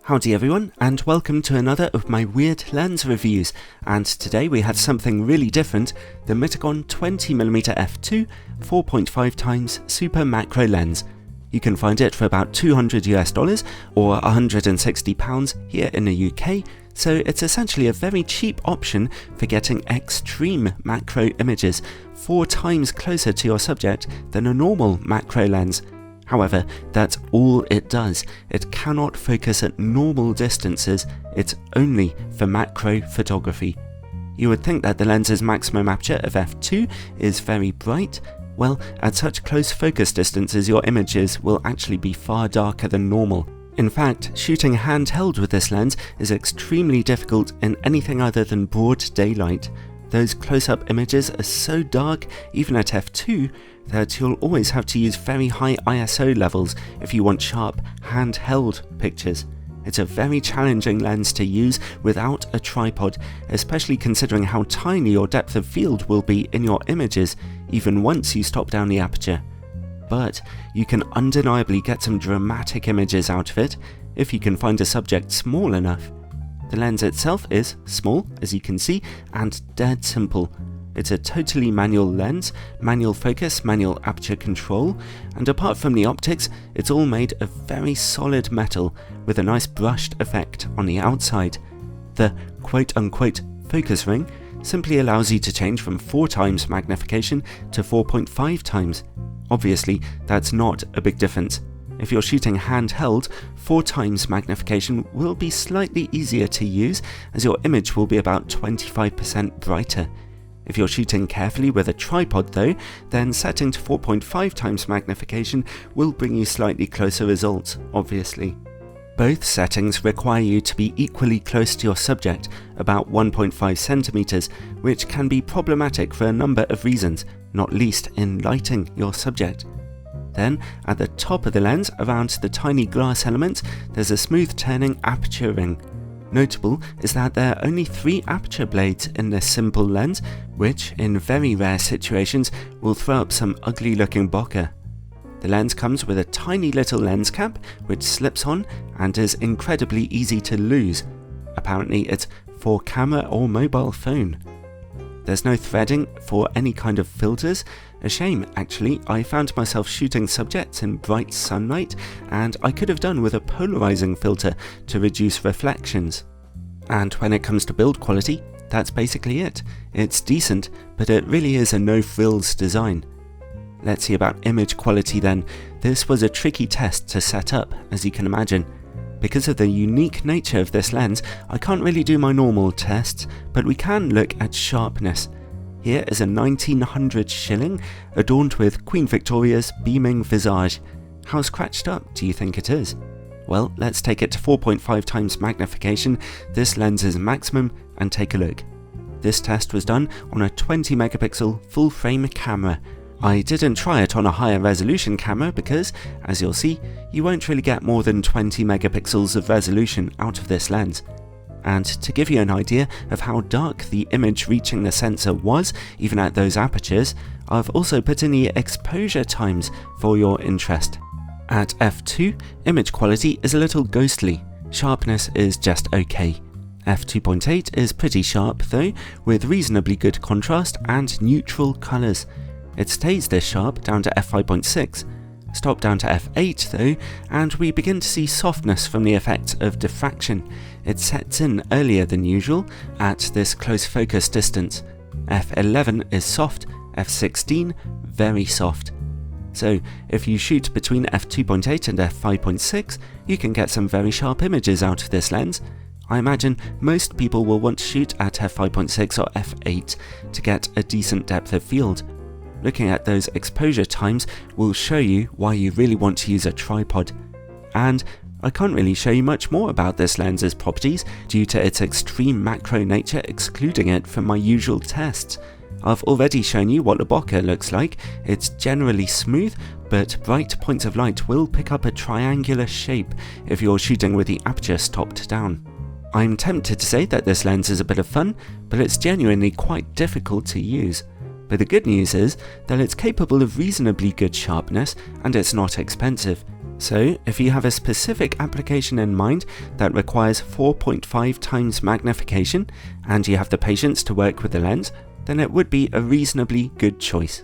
Howdy everyone, and welcome to another of my weird lens reviews, and today we have something really different, the Mitakon 20mm f2 4.5x super macro lens. You can find it for about $200 or £160 here in the UK, so it's essentially a very cheap option for getting extreme macro images 4 times closer to your subject than a normal macro lens. However, that's all it does. It cannot focus at normal distances, it's only for macro photography. You would think that the lens's maximum aperture of f2 is very bright. Well, at such close focus distances your images will actually be far darker than normal. In fact, shooting handheld with this lens is extremely difficult in anything other than broad daylight. Those close-up images are so dark, even at f2, that you'll always have to use very high ISO levels if you want sharp, handheld pictures. It's a very challenging lens to use without a tripod, especially considering how tiny your depth of field will be in your images, even once you stop down the aperture. But you can undeniably get some dramatic images out of it, if you can find a subject small enough. The lens itself is small, as you can see, and dead simple. It's a totally manual lens, manual focus, manual aperture control, and apart from the optics, it's all made of very solid metal with a nice brushed effect on the outside. The quote-unquote focus ring simply allows you to change from 4 times magnification to 4.5 times. Obviously, that's not a big difference. If you're shooting handheld, 4 times magnification will be slightly easier to use, as your image will be about 25% brighter. If you're shooting carefully with a tripod though, then setting to 4.5 times magnification will bring you slightly closer results, obviously. Both settings require you to be equally close to your subject, about 1.5 centimeters, which can be problematic for a number of reasons, not least in lighting your subject. Then, at the top of the lens, around the tiny glass elements, there's a smooth turning aperture ring. Notable is that there are only 3 aperture blades in this simple lens, which, in very rare situations, will throw up some ugly looking bokeh. The lens comes with a tiny little lens cap, which slips on and is incredibly easy to lose. Apparently it's for camera or mobile phone. There's no threading for any kind of filters. A shame, actually. I found myself shooting subjects in bright sunlight, and I could have done with a polarizing filter to reduce reflections. And when it comes to build quality, that's basically it. It's decent, but it really is a no-frills design. Let's see about image quality then. This was a tricky test to set up, as you can imagine. Because of the unique nature of this lens, I can't really do my normal tests, but we can look at sharpness. Here is a 1900 shilling, adorned with Queen Victoria's beaming visage. How scratched up do you think it is? Well, let's take it to 4.5 times magnification, this lens's maximum, and take a look. This test was done on a 20 megapixel full frame camera. I didn't try it on a higher resolution camera because, as you'll see, you won't really get more than 20 megapixels of resolution out of this lens. And to give you an idea of how dark the image reaching the sensor was, even at those apertures, I've also put in the exposure times for your interest. At f2, image quality is a little ghostly, sharpness is just okay. f2.8 is pretty sharp though, with reasonably good contrast and neutral colours. It stays this sharp down to f5.6. Stop down to f8 though, and we begin to see softness from the effect of diffraction. It sets in earlier than usual at this close focus distance. f11 is soft, f16 very soft. So if you shoot between f2.8 and f5.6, you can get some very sharp images out of this lens. I imagine most people will want to shoot at f5.6 or f8 to get a decent depth of field. Looking at those exposure times will show you why you really want to use a tripod. And I can't really show you much more about this lens's properties due to its extreme macro nature excluding it from my usual tests. I've already shown you what the bokeh looks like. It's generally smooth, but bright points of light will pick up a triangular shape if you're shooting with the aperture stopped down. I'm tempted to say that this lens is a bit of fun, but it's genuinely quite difficult to use. But the good news is that it's capable of reasonably good sharpness and it's not expensive. So if you have a specific application in mind that requires 4.5 times magnification and you have the patience to work with the lens, then it would be a reasonably good choice.